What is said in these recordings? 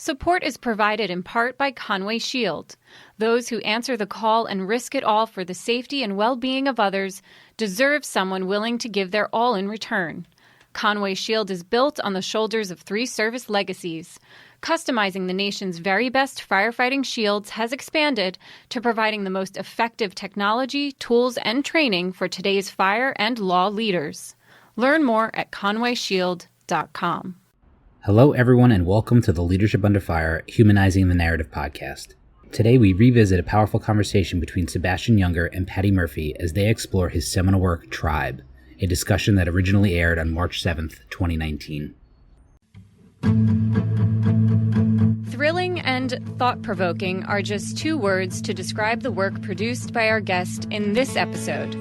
Support is provided in part by Conway Shield. Those who answer the call and risk it all for the safety and well-being of others deserve someone willing to give their all in return. Conway Shield is built on the shoulders of 3 service legacies. Customizing the nation's very best firefighting shields has expanded to providing the most effective technology, tools, and training for today's fire and law leaders. Learn more at conwayshield.com. Hello, everyone, and welcome to the Leadership Under Fire Humanizing the Narrative podcast. Today, we revisit a powerful conversation between Sebastian Junger and Patty Murphy as they explore his seminal work, Tribe, a discussion that originally aired on March 7th, 2019. Thrilling and thought-provoking are just 2 words to describe the work produced by our guest in this episode.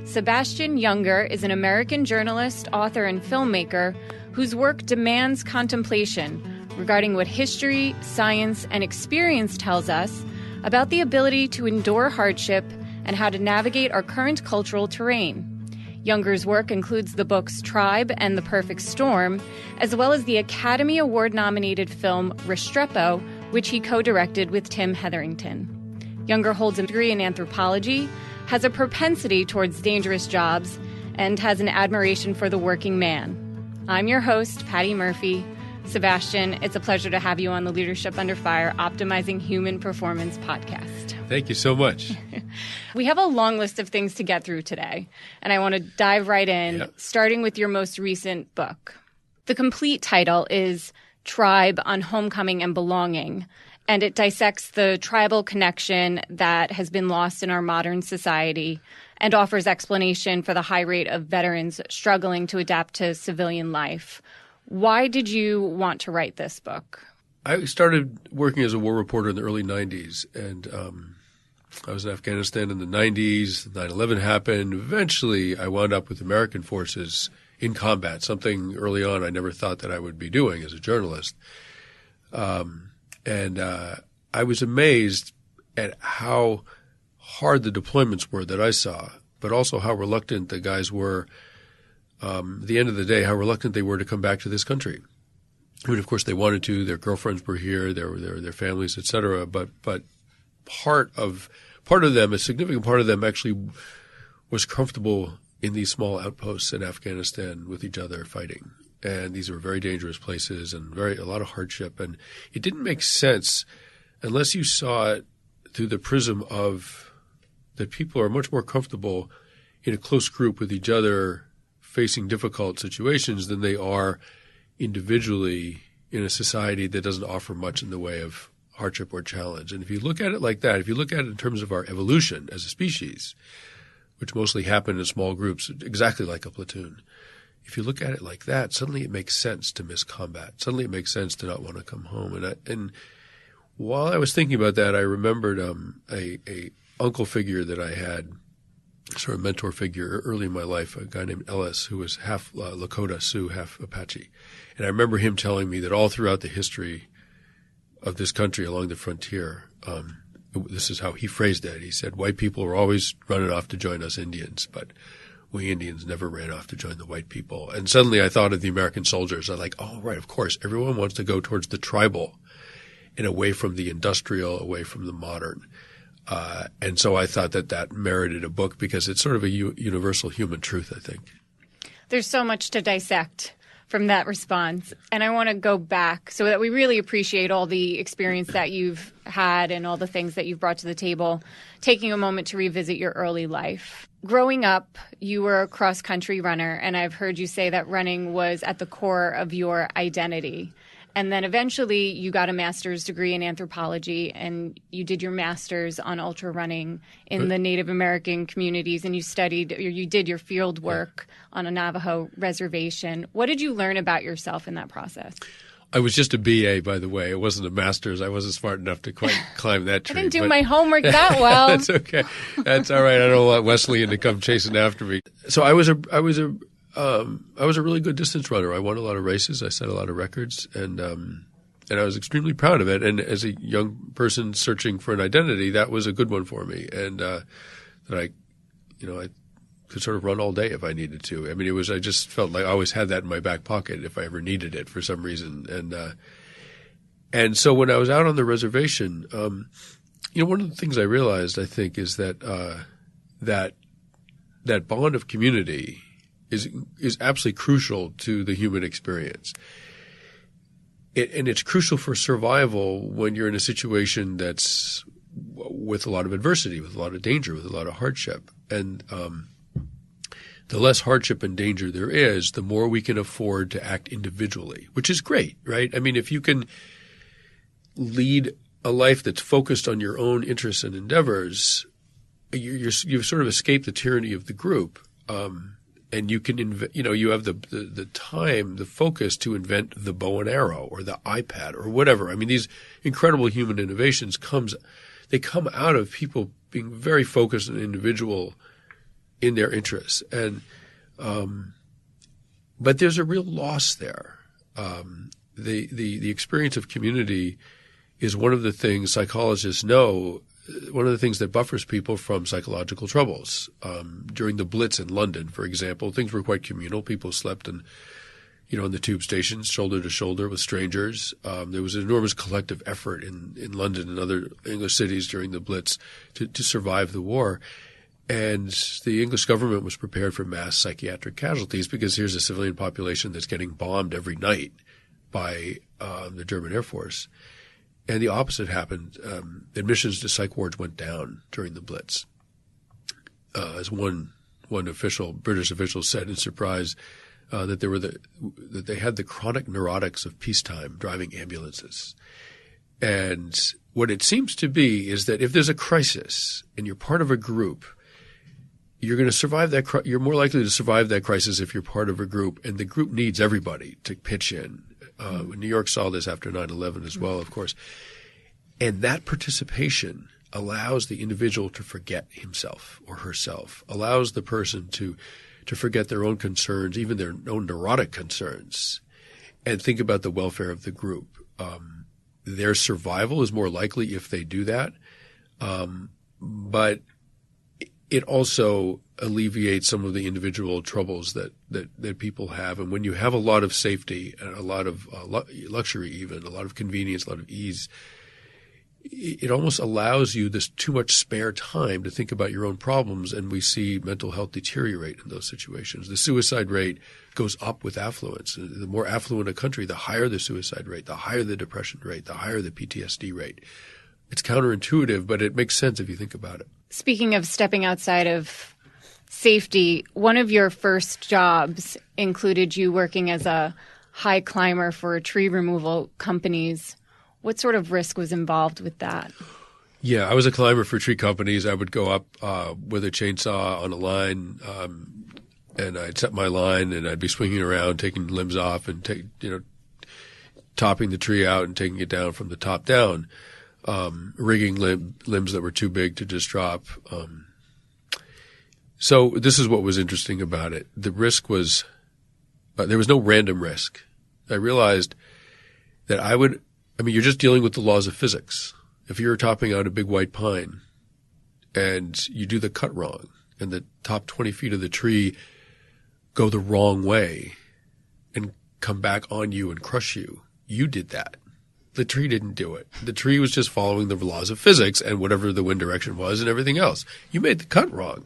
Sebastian Junger is an American journalist, author, and filmmaker whose work demands contemplation regarding what history, science, and experience tells us about the ability to endure hardship and how to navigate our current cultural terrain. Junger's work includes the books Tribe and The Perfect Storm, as well as the Academy Award-nominated film Restrepo, which he co-directed with Tim Hetherington. Junger holds a degree in anthropology, has a propensity towards dangerous jobs, and has an admiration for the working man. I'm your host, Patty Murphy. Sebastian, it's a pleasure to have you on the Leadership Under Fire Optimizing Human Performance podcast. Thank you so much. We have a long list of things to get through today, and I want to dive right in, starting with your most recent book. The complete title is Tribe on Homecoming and Belonging, and it dissects the tribal connection that has been lost in our modern society and offers explanation for the high rate of veterans struggling to adapt to civilian life. Why did you want to write this book? I started working as a war reporter in the early 90s, and I was in Afghanistan in the 90s. 9/11 happened. Eventually, I wound up with American forces in combat, something early on I never thought that I would be doing as a journalist. And I was amazed at how hard the deployments were that I saw, but also how reluctant the guys were, at the end of the day, how reluctant they were to come back to this country. I mean, of course, they wanted to. Their girlfriends were here, their families, et cetera. But part of them, a significant part of them, actually was comfortable in these small outposts in Afghanistan with each other fighting. And these were very dangerous places and a lot of hardship. And it didn't make sense unless you saw it through the prism of that people are much more comfortable in a close group with each other facing difficult situations than they are individually in a society that doesn't offer much in the way of hardship or challenge. And if you look at it like that, if you look at it in terms of our evolution as a species, which mostly happened in small groups, exactly like a platoon, if you look at it like that, suddenly it makes sense to miss combat. Suddenly it makes sense to not want to come home. And while I was thinking about that, I remembered a uncle figure that I had, sort of mentor figure early in my life, a guy named Ellis, who was half Lakota Sioux, half Apache. And I remember him telling me that all throughout the history of this country along the frontier, this is how he phrased it. He said, white people were always running off to join us Indians, but we Indians never ran off to join the white people. And suddenly I thought of the American soldiers. I'm like, oh, right, of course. Everyone wants to go towards the tribal and away from the industrial, away from the modern. And so I thought that merited a book because it's sort of a universal human truth, I think. There's so much to dissect from that response. And I want to go back so that we really appreciate all the experience that you've had and all the things that you've brought to the table, taking a moment to revisit your early life. Growing up, you were a cross-country runner, and I've heard you say that running was at the core of your identity. And then eventually you got a master's degree in anthropology, and you did your master's on ultra running in the Native American communities, and you did your field work on a Navajo reservation. What did you learn about yourself in that process? I was just a BA, by the way. It wasn't a master's. I wasn't smart enough to quite climb that tree. I didn't do my homework that well. That's okay. That's all right. I don't want Wesleyan to come chasing after me. So I was a really good distance runner. I won a lot of races. I set a lot of records, and I was extremely proud of it. And as a young person searching for an identity, that was a good one for me. And that I could sort of run all day if I needed to. I mean, I just felt like I always had that in my back pocket if I ever needed it for some reason. And so when I was out on the reservation, one of the things I realized, I think, is that that bond of community is absolutely crucial to the human experience. And it's crucial for survival when you're in a situation that's with a lot of adversity, with a lot of danger, with a lot of hardship. And the less hardship and danger there is, the more we can afford to act individually, which is great, right? I mean, if you can lead a life that's focused on your own interests and endeavors, you've sort of escaped the tyranny of the group. And you can, you have the time, the focus to invent the bow and arrow or the iPad or whatever. I mean, these incredible human innovations come out of people being very focused and individual in their interests. And, but there's a real loss there. The experience of community is one of the things psychologists know, one of the things that buffers people from psychological troubles. During the Blitz in London, for example, things were quite communal. People slept in the tube stations, shoulder to shoulder with strangers. There was an enormous collective effort in London and other English cities during the Blitz to survive the war. And the English government was prepared for mass psychiatric casualties because here's a civilian population that's getting bombed every night by the German Air Force. And the opposite happened. Admissions to psych wards went down during the Blitz. As one British official said in surprise, that they had the chronic neurotics of peacetime driving ambulances. And what it seems to be is that if there's a crisis and you're part of a group, you're going to survive that. You're more likely to survive that crisis if you're part of a group, and the group needs everybody to pitch in. New York saw this after 9/11 as well, of course. And that participation allows the individual to forget himself or herself, allows the person to forget their own concerns, even their own neurotic concerns, and think about the welfare of the group. Their survival is more likely if they do that. But it also alleviates some of the individual troubles that people have. And when you have a lot of safety and a lot of luxury, even a lot of convenience, a lot of ease, it almost allows you this too much spare time to think about your own problems. And we see mental health deteriorate in those situations. The suicide rate goes up with affluence. The more affluent a country, the higher the suicide rate, the higher the depression rate, the higher the PTSD rate. It's counterintuitive, but it makes sense if you think about it. Speaking of stepping outside of safety, one of your first jobs included you working as a high climber for tree removal companies. What sort of risk was involved with that? Yeah, I was a climber for tree companies. I would go up with a chainsaw on a line, and I'd set my line, and I'd be swinging around, taking limbs off, and topping the tree out and taking it down from the top down. Rigging limbs that were too big to just drop. So this is what was interesting about it. The risk was there was no random risk. I realized that you're just dealing with the laws of physics. If you're topping out a big white pine and you do the cut wrong and the top 20 feet of the tree go the wrong way and come back on you and crush you, you did that. The tree didn't do it. The tree was just following the laws of physics and whatever the wind direction was and everything else. You made the cut wrong.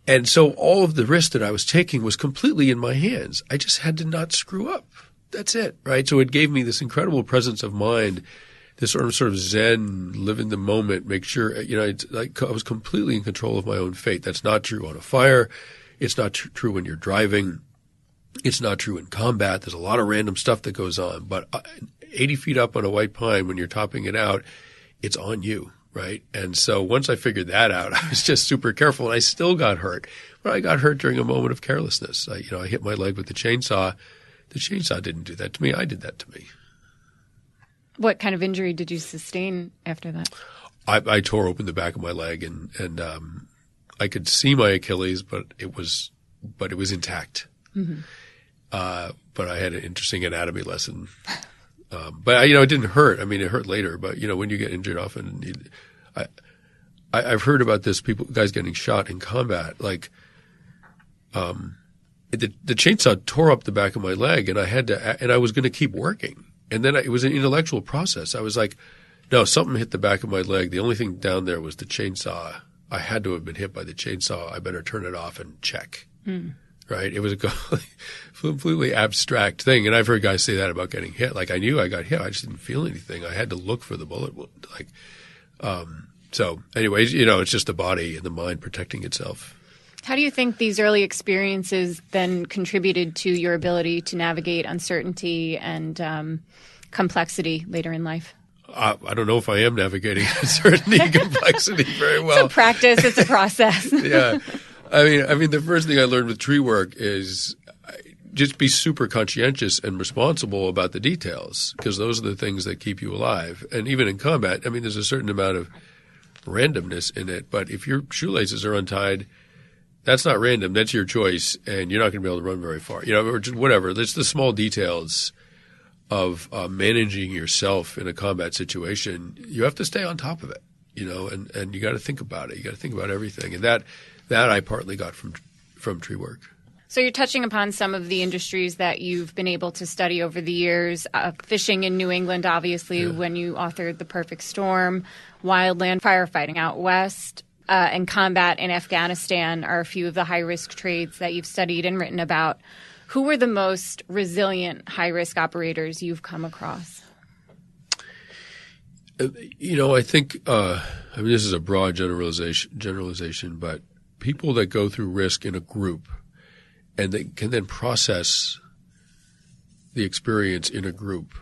And so all of the risk that I was taking was completely in my hands. I just had to not screw up. That's it, right? So it gave me this incredible presence of mind, this sort of Zen, live in the moment, make sure, I was completely in control of my own fate. That's not true on a fire. It's not true when you're driving. It's not true in combat. There's a lot of random stuff that goes on. But 80 feet up on a white pine, when you're topping it out, it's on you, right? And so once I figured that out, I was just super careful, and I still got hurt. But I got hurt during a moment of carelessness. I hit my leg with the chainsaw. The chainsaw didn't do that to me. I did that to me. What kind of injury did you sustain after that? I tore open the back of my leg, and I could see my Achilles, but it was intact. Mm-hmm. But I had an interesting anatomy lesson. But it didn't hurt. I mean, it hurt later. But when you get injured, often I've heard about this. Guys getting shot in combat. Like, the chainsaw tore up the back of my leg, and I was going to keep working. And then it was an intellectual process. I was like, no, something hit the back of my leg. The only thing down there was the chainsaw. I had to have been hit by the chainsaw. I better turn it off and check. Right? It was a completely abstract thing. And I've heard guys say that about getting hit. Like I knew I got hit. I just didn't feel anything. I had to look for the bullet wound. So anyways, it's just the body and the mind protecting itself. How do you think these early experiences then contributed to your ability to navigate uncertainty and complexity later in life? I don't know if I am navigating uncertainty and complexity very well. It's a practice. It's a process. Yeah. I mean, the first thing I learned with tree work is just be super conscientious and responsible about the details, because those are the things that keep you alive. And even in combat, I mean, there's a certain amount of randomness in it. But if your shoelaces are untied, that's not random. That's your choice, and you're not going to be able to run very far. Or just whatever. It's the small details of managing yourself in a combat situation. You have to stay on top of it, and you got to think about it. You got to think about everything, and that I partly got from tree work. So you're touching upon some of the industries that you've been able to study over the years. Fishing in New England, obviously, when you authored The Perfect Storm, wildland firefighting out west, and combat in Afghanistan are a few of the high-risk trades that you've studied and written about. Who were the most resilient high-risk operators you've come across? I think this is a broad generalization, but people that go through risk in a group and they can then process the experience in a group,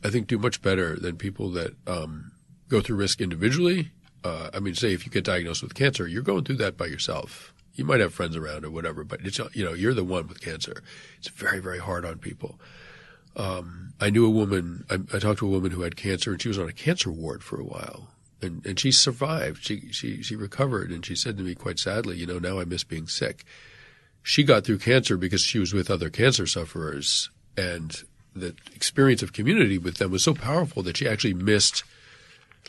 I think do much better than people that go through risk individually. Say if you get diagnosed with cancer, you're going through that by yourself. You might have friends around or whatever, but it's, you're the one with cancer. It's very, very hard on people. I knew a woman, I talked to a woman who had cancer, and she was on a cancer ward for a while, and she survived. She recovered, and she said to me quite sadly, now I miss being sick. She got through cancer because she was with other cancer sufferers, and the experience of community with them was so powerful that she actually missed,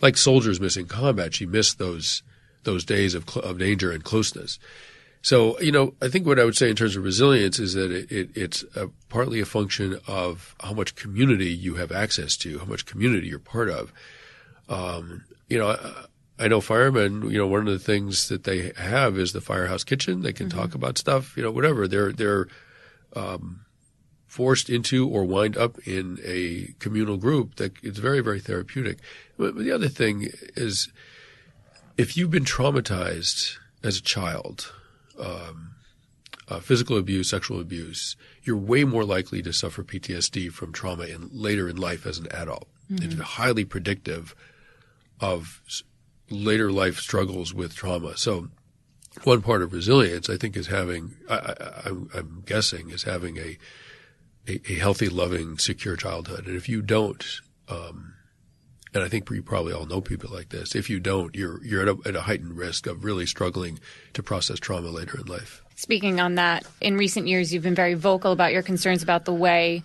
like soldiers missing combat, she missed those days of danger and closeness. So, I think what I would say in terms of resilience is that it's partly a function of how much community you have access to, how much community you're part of. I know firemen, one of the things that they have is the firehouse kitchen. They can talk about stuff, whatever. They're forced into or wind up in a communal group that it's very, very therapeutic. But the other thing is, if you've been traumatized as a child, physical abuse, sexual abuse, you're way more likely to suffer PTSD from trauma later in life as an adult. It's highly predictive of later life struggles with trauma. So one part of resilience, I think, is having, I'm guessing, is having a healthy, loving, secure childhood. And if you don't, and I think you probably all know people like this, if you don't, you're at a heightened risk of really struggling to process trauma later in life. Speaking on that, in recent years, you've been very vocal about your concerns about the way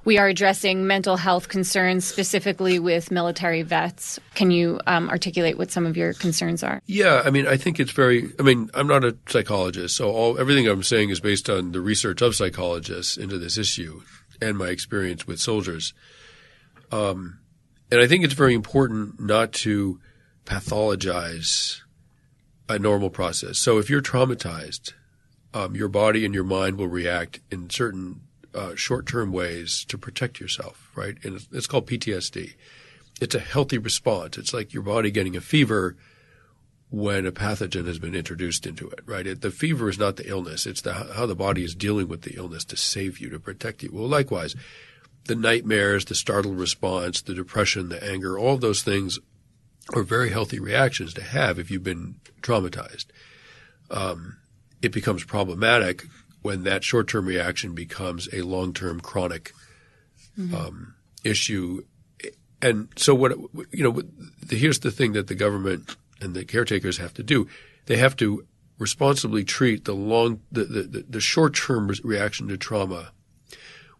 we are addressing mental health concerns, specifically with military vets. Can you articulate what some of your concerns are? Yeah, I think it's I'm not a psychologist, so everything I'm saying is based on the research of psychologists into this issue and my experience with soldiers. And I think it's very important not to pathologize a normal process. So if you're traumatized, your body and your mind will react in certain short-term ways to protect yourself, right? And it's called PTSD. It's a healthy response. It's like your body getting a fever when a pathogen has been introduced into it, right? The fever is not the illness. It's how the body is dealing with the illness to save you, to protect you. Well, likewise, the nightmares, the startled response, the depression, the anger, all of those things are very healthy reactions to have if you've been traumatized. It becomes problematic when that short-term reaction becomes a long-term chronic issue. And so here's the thing that the government and the caretakers have to do. They have to responsibly treat the short-term reaction to trauma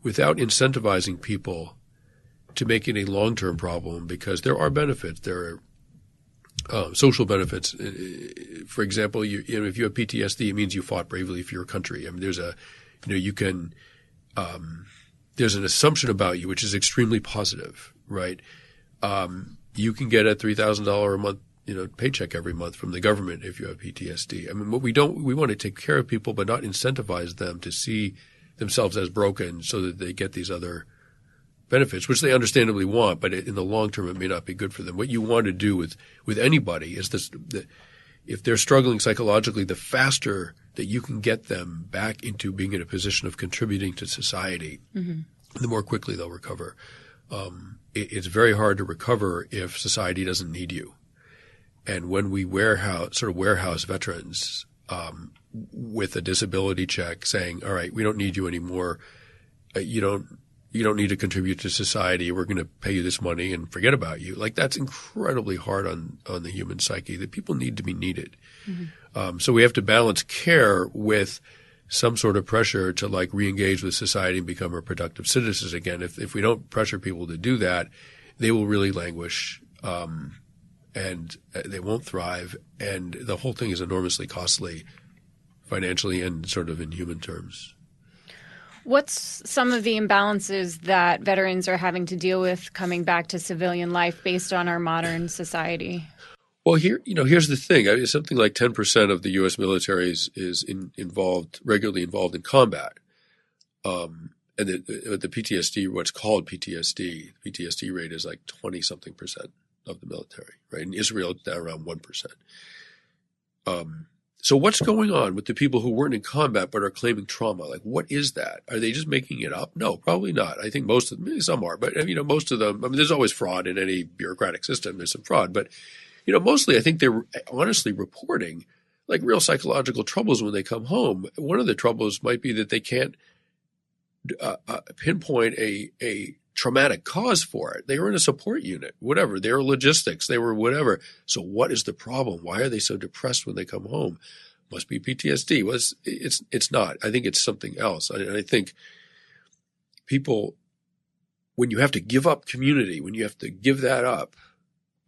without incentivizing people to make it a long-term problem, because there are benefits. There are social benefits. For example, if you have PTSD, it means you fought bravely for your country. There's there's an assumption about you which is extremely positive, right? You can get a $3,000 a month, paycheck every month from the government if you have PTSD. I mean, we want to take care of people, but not incentivize them to see themselves as broken so that they get these other benefits, which they understandably want, but in the long term, it may not be good for them. What you want to do with anybody is if they're struggling psychologically, the faster that you can get them back into being in a position of contributing to society, the more quickly they'll recover. It's very hard to recover if society doesn't need you. And when we warehouse veterans with a disability check saying, all right, we don't need you anymore. You don't need to contribute to society. We're going to pay you this money and forget about you. Like, that's incredibly hard on the human psyche, that people need to be needed. So we have to balance care with some sort of pressure to re-engage with society and become a productive citizens again. If we don't pressure people to do that, they will really languish, and they won't thrive. And the whole thing is enormously costly financially and sort of in human terms. What's some of the imbalances that veterans are having to deal with coming back to civilian life based on our modern society? Well, here's the thing. I mean, something like 10% of the U.S. military is regularly involved in combat. And the PTSD, what's called PTSD, the PTSD rate is 20-something% of the military, right? In Israel, it's around 1%. So what's going on with the people who weren't in combat but are claiming trauma? What is that? Are they just making it up? No, probably not. I think most of them, maybe some are, but most of them, I mean, there's always fraud in any bureaucratic system. There's some fraud, but mostly I think they're honestly reporting real psychological troubles when they come home. One of the troubles might be that they can't pinpoint a traumatic cause for it. They were in a support unit, whatever. They were logistics. They were whatever. So what is the problem? Why are they so depressed when they come home? Must be PTSD. Well, it's not. I think it's something else. I think people, when you have to give up community, when you have to give that up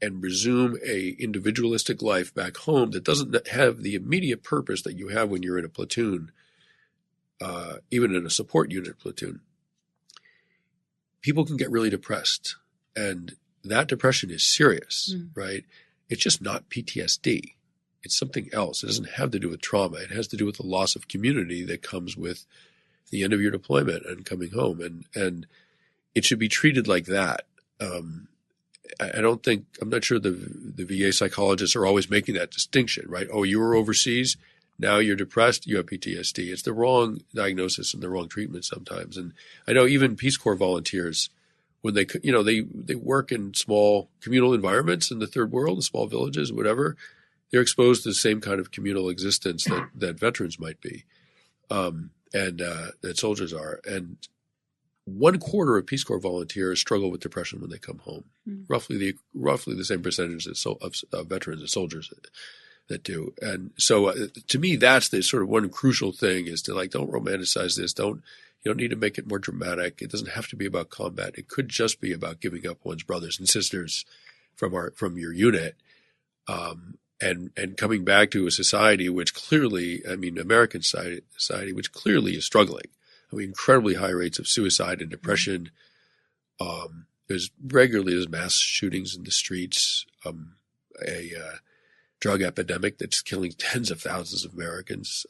and resume a individualistic life back home that doesn't have the immediate purpose that you have when you're in a platoon, even in a support unit platoon, people can get really depressed, and that depression is serious, right? It's just not PTSD. It's something else. It doesn't have to do with trauma. It has to do with the loss of community that comes with the end of your deployment and coming home, and it should be treated like that. I'm not sure the VA psychologists are always making that distinction, right? Oh, you were overseas, now you're depressed, you have PTSD. It's the wrong diagnosis and the wrong treatment sometimes. And I know even Peace Corps volunteers, when they work in small communal environments in the third world, the small villages, whatever, they're exposed to the same kind of communal existence that veterans might be, and that soldiers are. And 1/4 of Peace Corps volunteers struggle with depression when they come home. Roughly the same percentage of veterans and soldiers that do. And so to me, that's the sort of one crucial thing, is to don't romanticize this. You don't need to make it more dramatic. It doesn't have to be about combat. It could just be about giving up one's brothers and sisters from your unit, and coming back to a society which clearly, American society, which clearly is struggling. Incredibly high rates of suicide and depression. There's mass shootings in the streets, a drug epidemic that's killing tens of thousands of Americans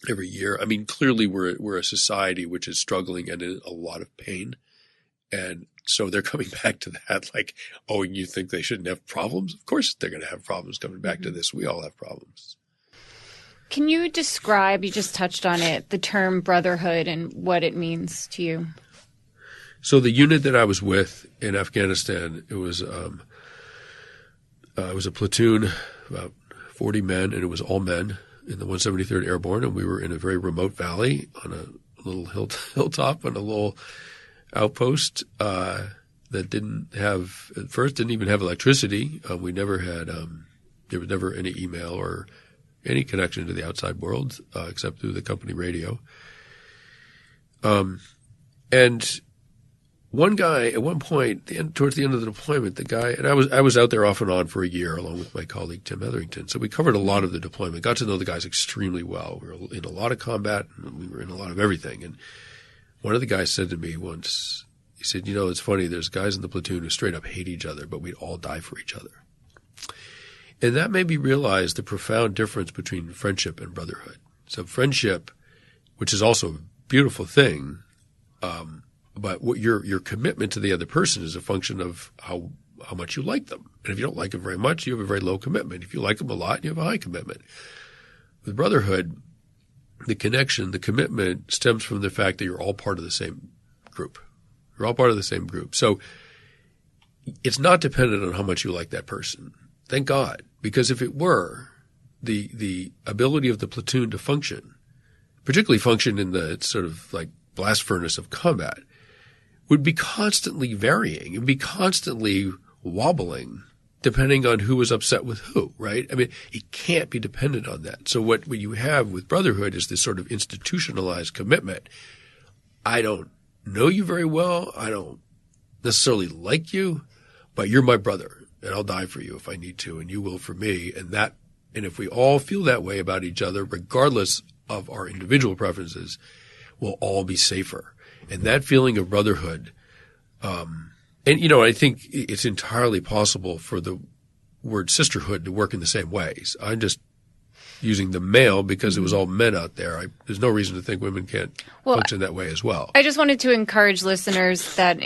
every year. Clearly we're a society which is struggling and in a lot of pain. And so they're coming back to that oh, you think they shouldn't have problems? Of course they're going to have problems coming back to this. We all have problems. Can you describe, you just touched on it, the term brotherhood and what it means to you? So the unit that I was with in Afghanistan, it was a platoon, about 40 men, and it was all men in the 173rd Airborne, and we were in a very remote valley on a little hilltop on a little outpost that didn't even have electricity. We never had there was never any email or any connection to the outside world except through the company radio. And one guy at one point, towards the end of the deployment, and I was out there off and on for a year along with my colleague Tim Hetherington. So we covered a lot of the deployment, got to know the guys extremely well. We were in a lot of combat, and we were in a lot of everything. And one of the guys said to me once, he said, it's funny, there's guys in the platoon who straight up hate each other, but we'd all die for each other. And that made me realize the profound difference between friendship and brotherhood. So friendship, which is also a beautiful thing, but what your commitment to the other person is a function of how much you like them. And if you don't like them very much, you have a very low commitment. If you like them a lot, you have a high commitment. With brotherhood, the connection, the commitment stems from the fact that you're all part of the same group. You're all part of the same group. So it's not dependent on how much you like that person. Thank God. Because if it were, the ability of the platoon to function, particularly function in the sort of like blast furnace of combat, would be constantly varying. It would be constantly wobbling depending on who was upset with who, right? I mean, it can't be dependent on that. So what you have with brotherhood is this sort of institutionalized commitment. I don't know you very well. I don't necessarily like you, but you're my brother, and I'll die for you if I need to, and you will for me. And if we all feel that way about each other, regardless of our individual preferences, we'll all be safer. And that feeling of brotherhood, I think it's entirely possible for the word sisterhood to work in the same ways. I'm just using the male because it was all men out there. There's no reason to think women can't function that way as well. I just wanted to encourage listeners that,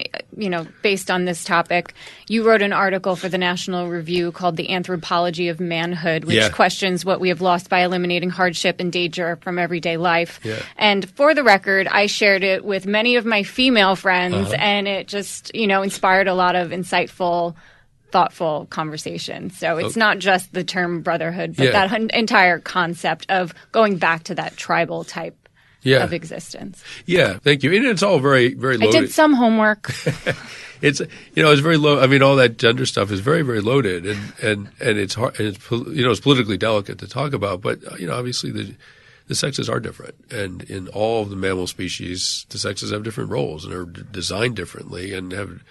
based on this topic, you wrote an article for the National Review called The Anthropology of Manhood, which questions what we have lost by eliminating hardship and danger from everyday life. Yeah. And for the record, I shared it with many of my female friends, and it just, inspired a lot of insightful, thoughtful conversation. So it's not just the term brotherhood, but that entire concept of going back to that tribal type of existence. Yeah, thank you. And it's all very, very loaded. I did some homework. It's very low. I mean, all that gender stuff is very, very loaded, and it's hard. And it's politically delicate to talk about. But obviously the sexes are different, and in all of the mammal species, the sexes have different roles and are designed differently and have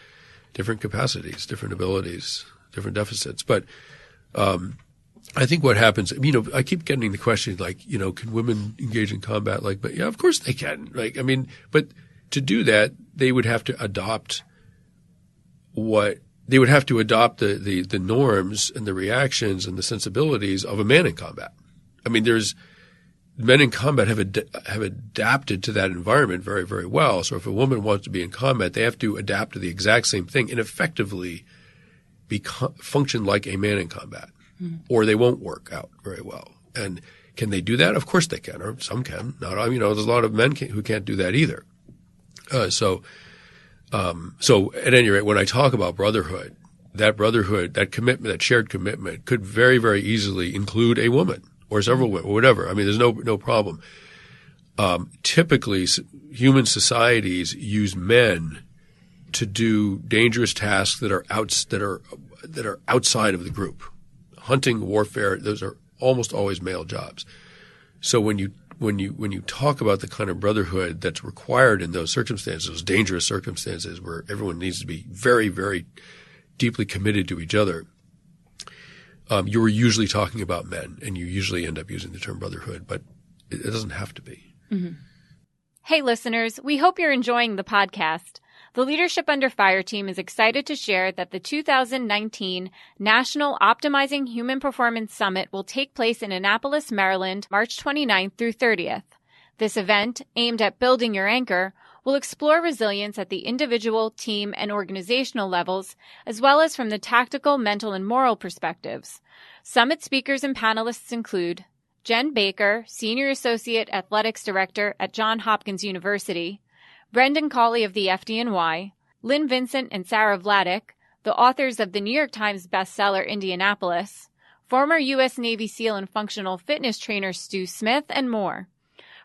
different capacities, different abilities, different deficits. But I think what happens, I keep getting the question like, can women engage in combat? But yeah, of course they can. But to do that, they would have to adopt the norms and the reactions and the sensibilities of a man in combat. Men in combat have adapted to that environment very, very well. So if a woman wants to be in combat, they have to adapt to the exact same thing and effectively function like a man in combat, or they won't work out very well. And can they do that? Of course they can, or some can. Not, there's a lot of men who can't do that either. So at any rate, when I talk about brotherhood, that commitment, that shared commitment, could very, very easily include a woman. Or several women, or whatever. There's no problem. Typically, human societies use men to do dangerous tasks that are outside of the group. Hunting, warfare, those are almost always male jobs. So when you talk about the kind of brotherhood that's required in those circumstances, those dangerous circumstances where everyone needs to be very, very deeply committed to each other, you were usually talking about men, and you usually end up using the term brotherhood, but it doesn't have to be. Mm-hmm. Hey, listeners, we hope you're enjoying the podcast. The Leadership Under Fire team is excited to share that the 2019 National Optimizing Human Performance Summit will take place in Annapolis, Maryland, March 29th through 30th. This event, aimed at building your anchor, will explore resilience at the individual, team, and organizational levels, as well as from the tactical, mental, and moral perspectives. Summit speakers and panelists include Jen Baker, Senior Associate Athletics Director at Johns Hopkins University, Brendan Cawley of the FDNY, Lynn Vincent and Sarah Vladeck, the authors of the New York Times bestseller Indianapolis, former U.S. Navy SEAL and functional fitness trainer Stu Smith, and more.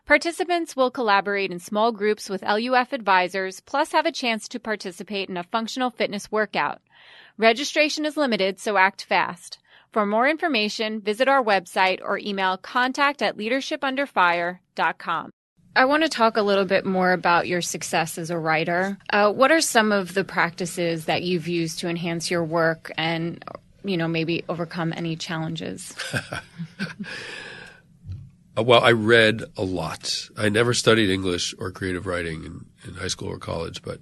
Participants will collaborate in small groups with LUF advisors, plus have a chance to participate in a functional fitness workout. Registration is limited, so act fast. For more information, visit our website or email contact@leadershipunderfire.com. I want to talk a little bit more about your success as a writer. What are some of the practices that you've used to enhance your work and, maybe overcome any challenges? Well, I read a lot. I never studied English or creative writing in high school or college, but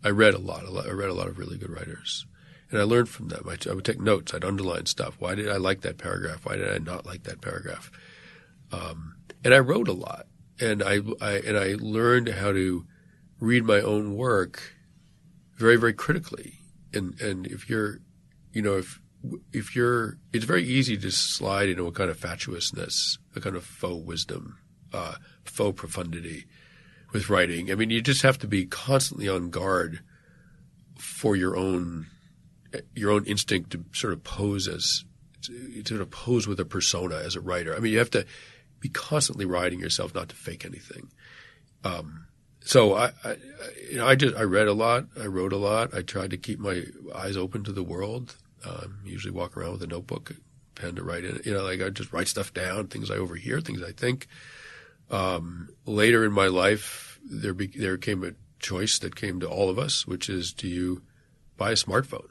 I read a lot. I read a lot of really good writers. And I learned from them. I would take notes. I'd underline stuff. Why did I like that paragraph? Why did I not like that paragraph? And I wrote a lot. And I learned how to read my own work very, very critically. And if you're, if you're, it's very easy to slide into a kind of fatuousness, a kind of faux wisdom, faux profundity with writing. I mean, you just have to be constantly on guard for your own instinct to sort of pose with a persona as a writer. I mean, you have to be constantly riding yourself not to fake anything. So I read a lot. I wrote a lot. I tried to keep my eyes open to the world. Usually walk around with a notebook, a pen to write in. I just write stuff down, things I overhear, things I think. Later in my life, there came a choice that came to all of us, which is, do you buy a smartphone,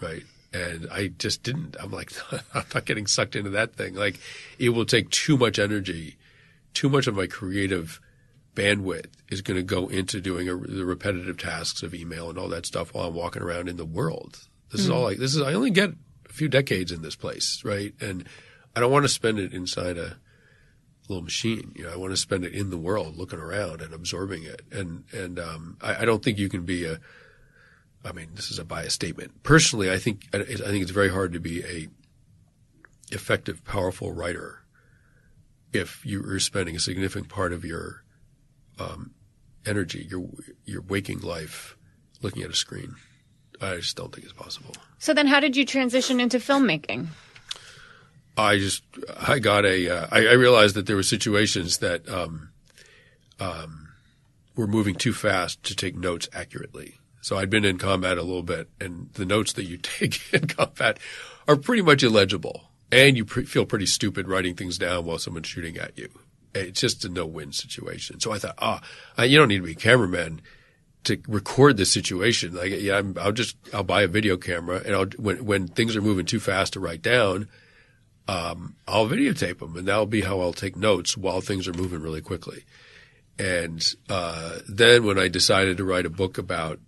right? And I just didn't. I'm like, I'm not getting sucked into that thing. Like, it will take too much energy, too much of my creative bandwidth is going to go into doing the repetitive tasks of email and all that stuff while I'm walking around in the world. This is all I only get a few decades in this place, right? And I don't want to spend it inside a little machine. I want to spend it in the world, looking around and absorbing it. And I don't think you can be this is a biased statement. Personally, I think it's very hard to be a effective, powerful writer if you are spending a significant part of your energy, your waking life, looking at a screen. I just don't think it's possible. So then how did you transition into filmmaking? I realized that there were situations that were moving too fast to take notes accurately. So I'd been in combat a little bit, and the notes that you take in combat are pretty much illegible. And you feel pretty stupid writing things down while someone's shooting at you. It's just a no-win situation. So I thought, you don't need to be a cameraman to record this situation. Like, I'll buy a video camera, and when things are moving too fast to write down, I'll videotape them, and that'll be how I'll take notes while things are moving really quickly. And then when I decided to write a book about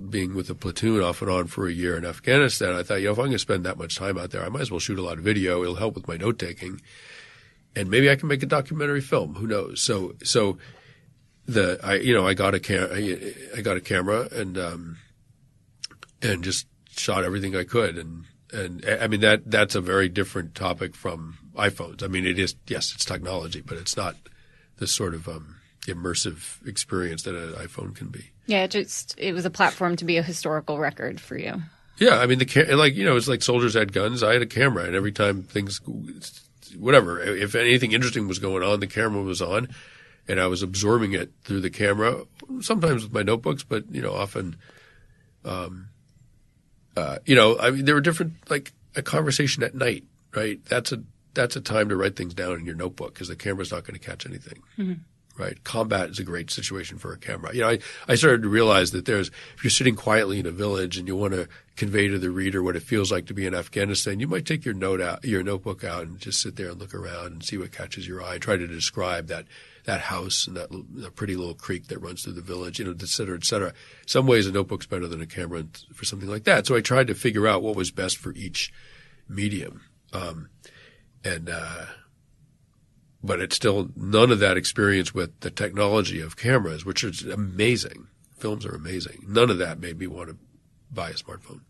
being with a platoon off and on for a year in Afghanistan, I thought, if I'm going to spend that much time out there, I might as well shoot a lot of video. It'll help with my note taking. And maybe I can make a documentary film. Who knows? So I got a camera and just shot everything I could. And I mean, that's a very different topic from iPhones. I mean, it is, yes, it's technology, but it's not this sort of immersive experience that an iPhone can be. Yeah, it was a platform to be a historical record for you. Yeah, I mean, it's like soldiers had guns. I had a camera, and every time whatever, if anything interesting was going on, the camera was on, and I was absorbing it through the camera, sometimes with my notebooks, but, often, there were different, like a conversation at night, right? That's a time to write things down in your notebook because the camera's not going to catch anything. Mm-hmm. Right. Combat is a great situation for a camera. I started to realize that if you're sitting quietly in a village and you want to convey to the reader what it feels like to be in Afghanistan, you might take your notebook out and just sit there and look around and see what catches your eye. Try to describe that house and that pretty little creek that runs through the village, et cetera, et cetera. In some ways, a notebook's better than a camera for something like that. So I tried to figure out what was best for each medium. But it's still none of that experience with the technology of cameras, which is amazing. Films are amazing. None of that made me want to buy a smartphone.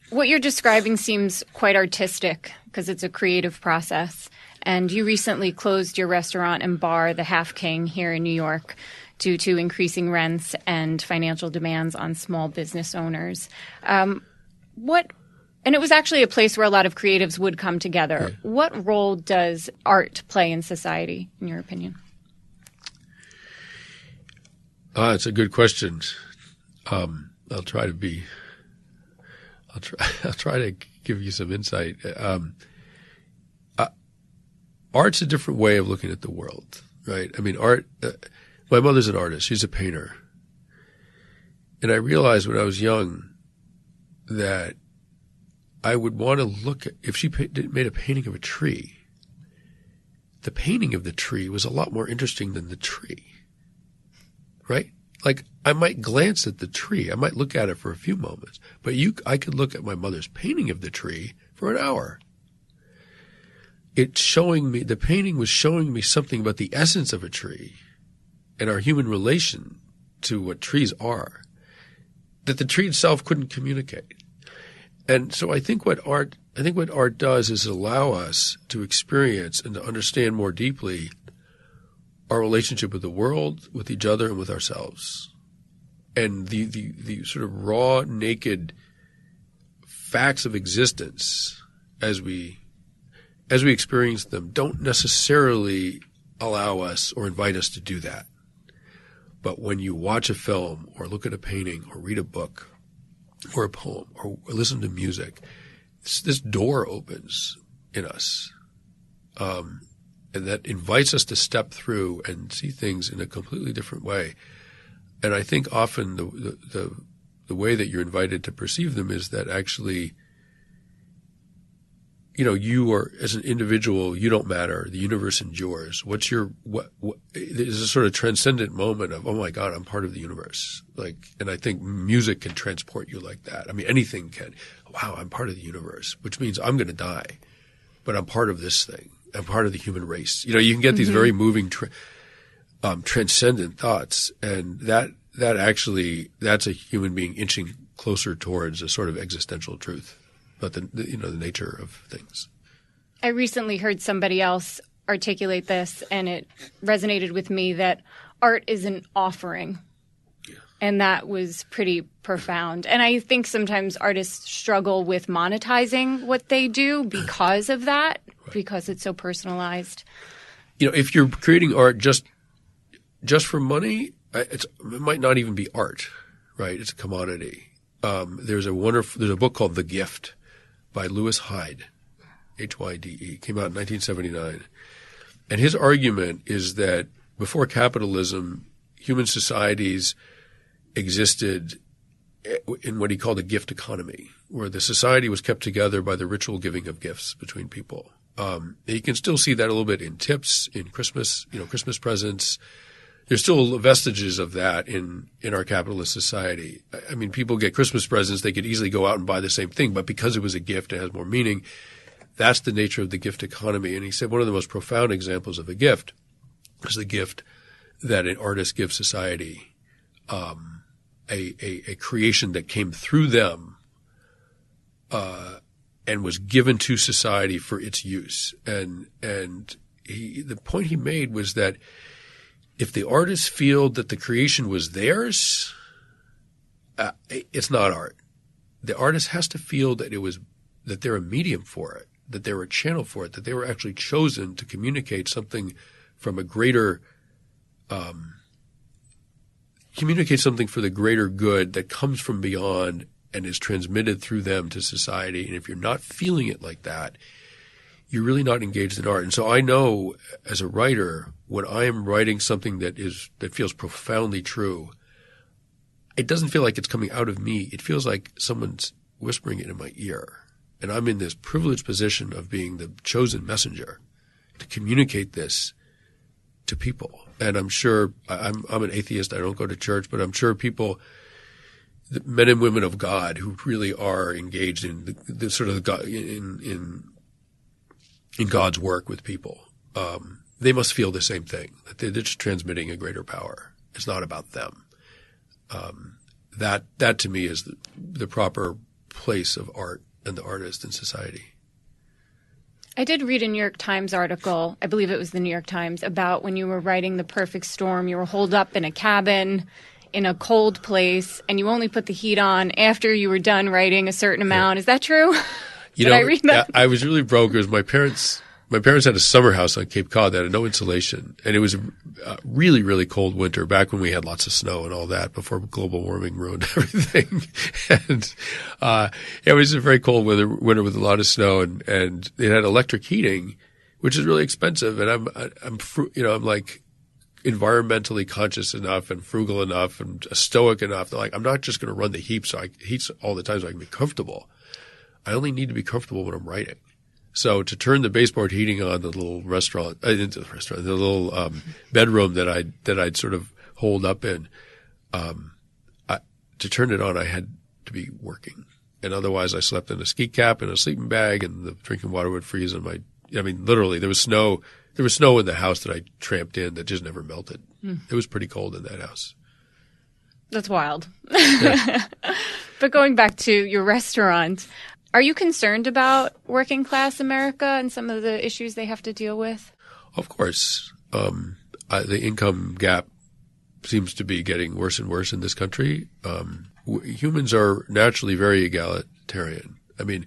What you're describing seems quite artistic because it's a creative process. And you recently closed your restaurant and bar, the Half King, here in New York due to increasing rents and financial demands on small business owners. And it was actually a place where a lot of creatives would come together. Yeah. What role does art play in society, in your opinion? It's a good question. I'll try to give you some insight. Art's a different way of looking at the world, right? I mean, art. My mother's an artist; she's a painter, and I realized when I was young that I would want to look at, if she made a painting of a tree, the painting of the tree was a lot more interesting than the tree, right? Like, I might glance at the tree. I might look at it for a few moments. But I could look at my mother's painting of the tree for an hour. The painting was showing me something about the essence of a tree and our human relation to what trees are that the tree itself couldn't communicate. And so I think what art does is allow us to experience and to understand more deeply our relationship with the world, with each other, and with ourselves. And the sort of raw, naked facts of existence as we experience them don't necessarily allow us or invite us to do that. But when you watch a film or look at a painting or read a book or a poem or listen to music, this door opens in us. And that invites us to step through and see things in a completely different way. And I think often the way that you're invited to perceive them is that actually, you are, as an individual, you don't matter. The universe endures. There's a sort of transcendent moment of, oh my God, I'm part of the universe. And I think music can transport you like that. I mean, anything can. Wow, I'm part of the universe, which means I'm going to die, but I'm part of this thing. I'm part of the human race. You can get these very moving, transcendent thoughts, and that's a human being inching closer towards a sort of existential truth about the nature of things. I recently heard somebody else articulate this, and it resonated with me that art is an offering. Yeah. And that was pretty profound. And I think sometimes artists struggle with monetizing what they do because of that. Right. Because it's so personalized. If you're creating art just for money, it might not even be art, right? It's a commodity. There's a book called The Gift by Lewis Hyde, Hyde, came out in 1979. And his argument is that before capitalism, human societies existed in what he called a gift economy, where the society was kept together by the ritual giving of gifts between people. You can still see that a little bit in tips, in Christmas, Christmas presents. There's still vestiges of that in our capitalist society. I mean, people get Christmas presents. They could easily go out and buy the same thing, but because it was a gift, it has more meaning. That's the nature of the gift economy. And he said one of the most profound examples of a gift is the gift that an artist gives society, a creation that came through them, and was given to society for its use. And the point he made was that if the artists feel that the creation was theirs, it's not art. The artist has to feel that that they're a medium for it, that they were a channel for it, that they were actually chosen to communicate something from a greater, communicate something for the greater good that comes from beyond and is transmitted through them to society. And if you're not feeling it like that, you're really not engaged in art. And so I know as a writer, when I am writing something that feels profoundly true, it doesn't feel like it's coming out of me. It feels like someone's whispering it in my ear. And I'm in this privileged position of being the chosen messenger to communicate this to people. And I'm sure I'm an atheist. I don't go to church, but I'm sure people, the men and women of God who really are engaged in the sort of in God's work with people, they must feel the same thing, that they're just transmitting a greater power. It's not about them. That to me is the proper place of art and the artist in society. I did read a New York Times article, I believe it was the New York Times, about when you were writing The Perfect Storm, you were holed up in a cabin in a cold place, and you only put the heat on after you were done writing a certain amount. Yeah. Is that true? Did I read that? I was really broke. It was my parents had a summer house on Cape Cod that had no insulation, and it was a really, really cold winter back when we had lots of snow and all that before global warming ruined everything. And it was a very cold winter with a lot of snow, and it had electric heating, which is really expensive. And I'm like environmentally conscious enough and frugal enough and stoic enough that like I'm not just going to run the heat all the time so I can be comfortable. I only need to be comfortable when I'm writing. So to turn the baseboard heating on the little the little bedroom that I'd sort of holed up in, to turn it on, I had to be working. And otherwise I slept in a ski cap and a sleeping bag, and the drinking water would freeze on literally there was snow in the house that I tramped in that just never melted. It was pretty cold in that house. That's wild. Yeah. But going back to your restaurant, are you concerned about working class America and some of the issues they have to deal with? Of course. The income gap seems to be getting worse and worse in this country. Humans are naturally very egalitarian. I mean,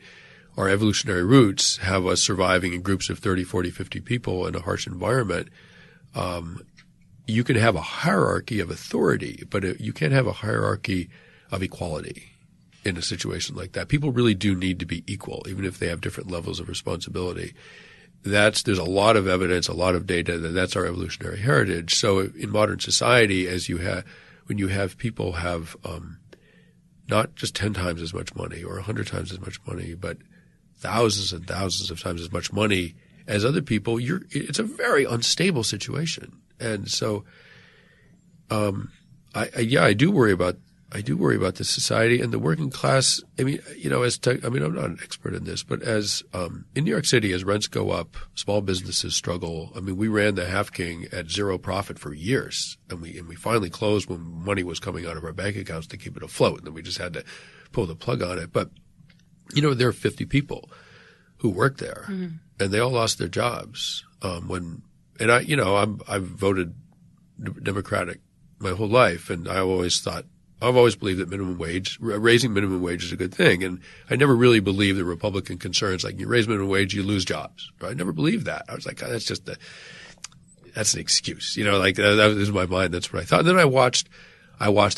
our evolutionary roots have us surviving in groups of 30, 40, 50 people in a harsh environment. You can have a hierarchy of authority, but you can't have a hierarchy of equality in a situation like that. People really do need to be equal, even if they have different levels of responsibility. There's a lot of evidence, a lot of data that that's our evolutionary heritage. So in modern society, when you have people have not just 10 times as much money or 100 times as much money, but thousands and thousands of times as much money as other people, it's a very unstable situation. And so, I do worry about the society and the working class. I mean, I'm not an expert in this, but as in New York City, as rents go up, small businesses struggle. I mean, we ran the Half King at zero profit for years, and we finally closed when money was coming out of our bank accounts to keep it afloat, and then we just had to pull the plug on it. But there are 50 people who work there, and they all lost their jobs I've voted Democratic my whole life, and I've always believed that raising minimum wage is a good thing. And I never really believed the Republican concerns like you raise minimum wage, you lose jobs. Right? I never believed that. I was like, that's an excuse. That was in my mind. That's what I thought. And then I watched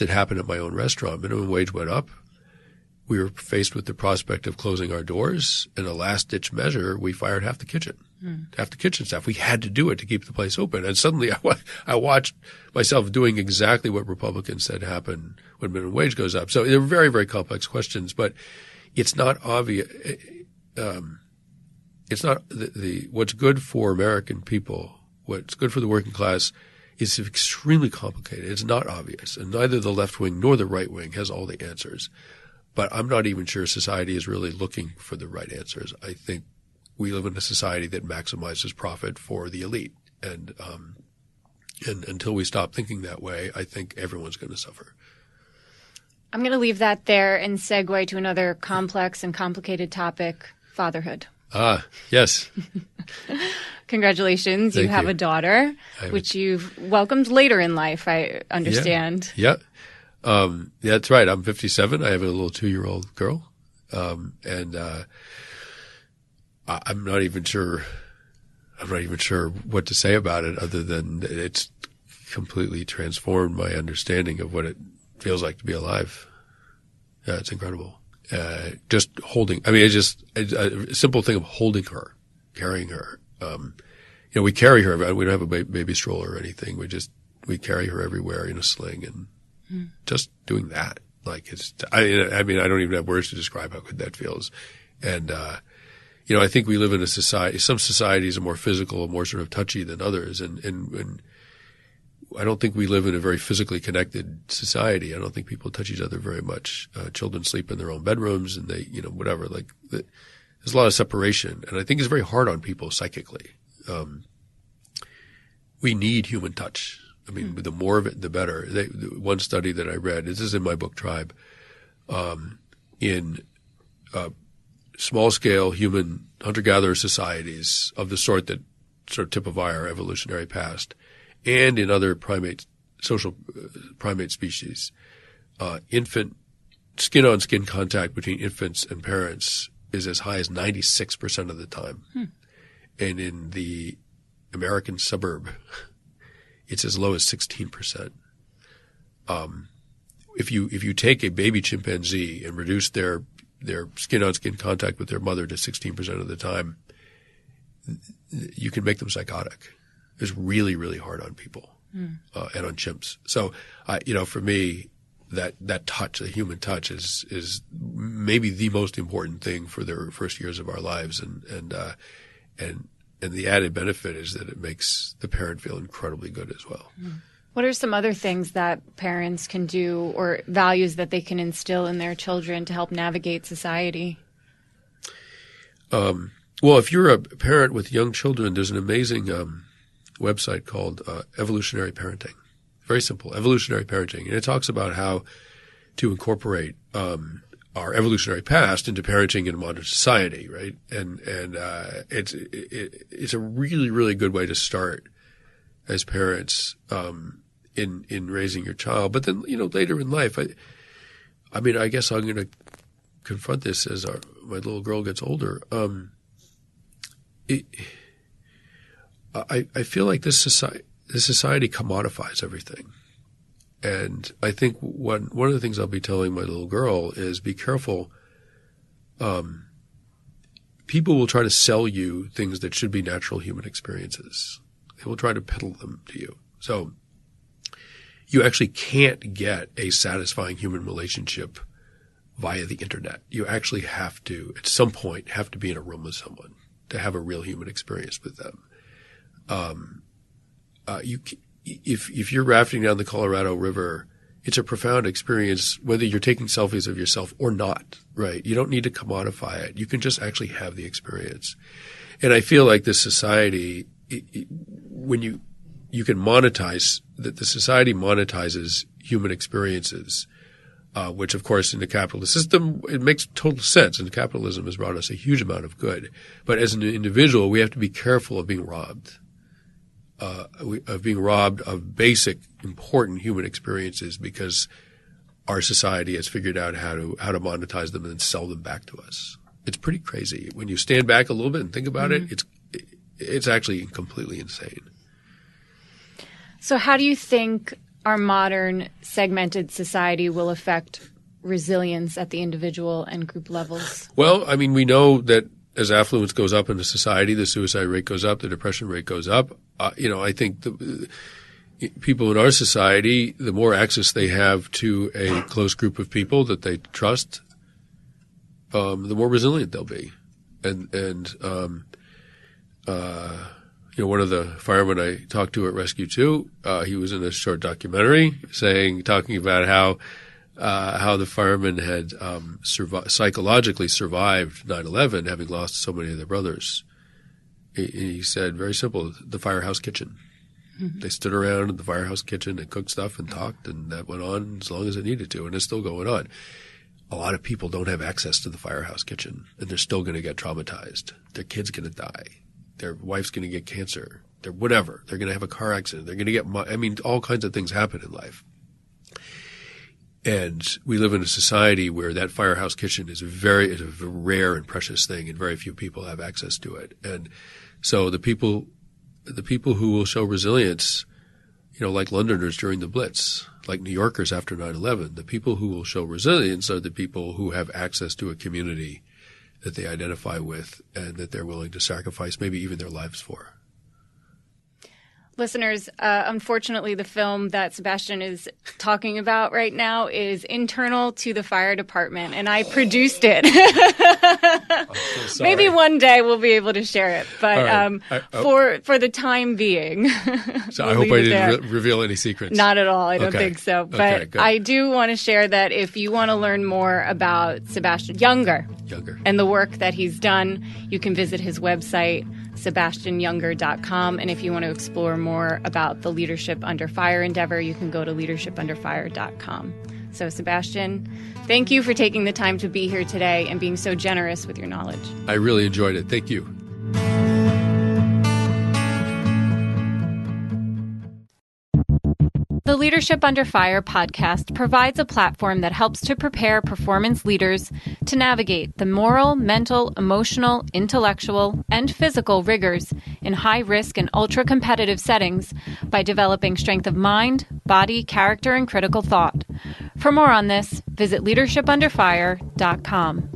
it happen at my own restaurant. Minimum wage went up. We were faced with the prospect of closing our doors. In a last-ditch measure, we fired half the kitchen staff. We had to do it to keep the place open. And suddenly I watched myself doing exactly what Republicans said happened when minimum wage goes up. So they're very, very complex questions, but it's not obvious. It's not what's good for American people, what's good for the working class is extremely complicated. It's not obvious. And neither the left wing nor the right wing has all the answers. But I'm not even sure society is really looking for the right answers. I think we live in a society that maximizes profit for the elite. And until we stop thinking that way, I think everyone's going to suffer. I'm going to leave that there and segue to another complex and complicated topic, fatherhood. Ah, yes. Congratulations. You have a daughter, which you've welcomed later in life, I understand. Yeah. That's right. I'm 57. I have a little 2-year-old girl. I'm not even sure what to say about it other than it's completely transformed my understanding of what it feels like to be alive. Yeah, it's incredible. Just holding, it's a simple thing of holding her, carrying her. We carry her. We don't have a baby stroller or anything. We carry her everywhere in a sling, and just doing that, I don't even have words to describe how good that feels. And, I think we live in a society, some societies are more physical, more sort of touchy than others. And I don't think we live in a very physically connected society. I don't think people touch each other very much. Children sleep in their own bedrooms and they, whatever, there's a lot of separation. And I think it's very hard on people psychically. We need human touch. The more of it, the better. One study that I read, this is in my book Tribe, in small-scale human hunter-gatherer societies of the sort that sort of typify our evolutionary past, and in other social primate species, infant skin-on-skin contact between infants and parents is as high as 96% of the time. And in the American suburb, it's as low as 16%. If you take a baby chimpanzee and reduce their skin-on-skin contact with their mother to 16% of the time, you can make them psychotic. It's really, really hard on people and on chimps. So, for me, that touch, the human touch, is maybe the most important thing for their first years of our lives, and the added benefit is that it makes the parent feel incredibly good as well. What are some other things that parents can do or values that they can instill in their children to help navigate society? Well, if you're a parent with young children, there's an amazing website called Evolutionary Parenting. Very simple, evolutionary parenting. And it talks about how to incorporate our evolutionary past into parenting in modern society, right? And it's a really, really good way to start as parents in raising your child. But then, later in life, I mean, I guess I'm going to confront this as my little girl gets older. I feel like this society commodifies everything. And I think one of the things I'll be telling my little girl is be careful. People will try to sell you things that should be natural human experiences. They will try to peddle them to you. So you actually can't get a satisfying human relationship via the internet. You actually have to, at some point, have to be in a room with someone to have a real human experience with them. If you're rafting down the Colorado River, it's a profound experience whether you're taking selfies of yourself or not, right? You don't need to commodify it. You can just actually have the experience. And I feel like this society, when you can monetize, that the society monetizes human experiences, which of course in the capitalist system, it makes total sense, and capitalism has brought us a huge amount of good. But as an individual, we have to be careful of being robbed. Of basic, important human experiences because our society has figured out how to monetize them and then sell them back to us. It's pretty crazy. When you stand back a little bit and think about it, it's actually completely insane. So how do you think our modern segmented society will affect resilience at the individual and group levels? Well, I mean, we know that as affluence goes up in the society, the suicide rate goes up, the depression rate goes up. I think the people in our society, the more access they have to a close group of people that they trust, the more resilient they'll be. And one of the firemen I talked to at Rescue 2, he was in a short documentary talking about how the firemen had psychologically survived 9/11, having lost so many of their brothers. He said, very simple, the firehouse kitchen. Mm-hmm. They stood around in the firehouse kitchen and cooked stuff and talked, and that went on as long as it needed to, and it's still going on. A lot of people don't have access to the firehouse kitchen, and they're still going to get traumatized. Their kid's going to die. Their wife's going to get cancer. They're whatever. They're going to have a car accident. They're going to get all kinds of things happen in life. And we live in a society where that firehouse kitchen is a rare and precious thing, and very few people have access to it. And so the people who will show resilience, like Londoners during the Blitz, like New Yorkers after 9/11, the people who will show resilience are the people who have access to a community that they identify with and that they're willing to sacrifice maybe even their lives for. Listeners, unfortunately, the film that Sebastian is talking about right now is internal to the fire department, and I produced it. I'm so sorry. Maybe one day we'll be able to share it, but right. For the time being. So I hope I didn't reveal any secrets. Not at all. I don't think so. But Okay, I do want to share that if you want to learn more about Sebastian Junger and the work that he's done, you can visit his website, SebastianJunger.com. And if you want to explore more about the Leadership Under Fire endeavor, you can go to leadershipunderfire.com. So, Sebastian, thank you for taking the time to be here today and being so generous with your knowledge. I really enjoyed it. Thank you. The Leadership Under Fire podcast provides a platform that helps to prepare performance leaders to navigate the moral, mental, emotional, intellectual, and physical rigors in high-risk and ultra-competitive settings by developing strength of mind, body, character, and critical thought. For more on this, visit leadershipunderfire.com.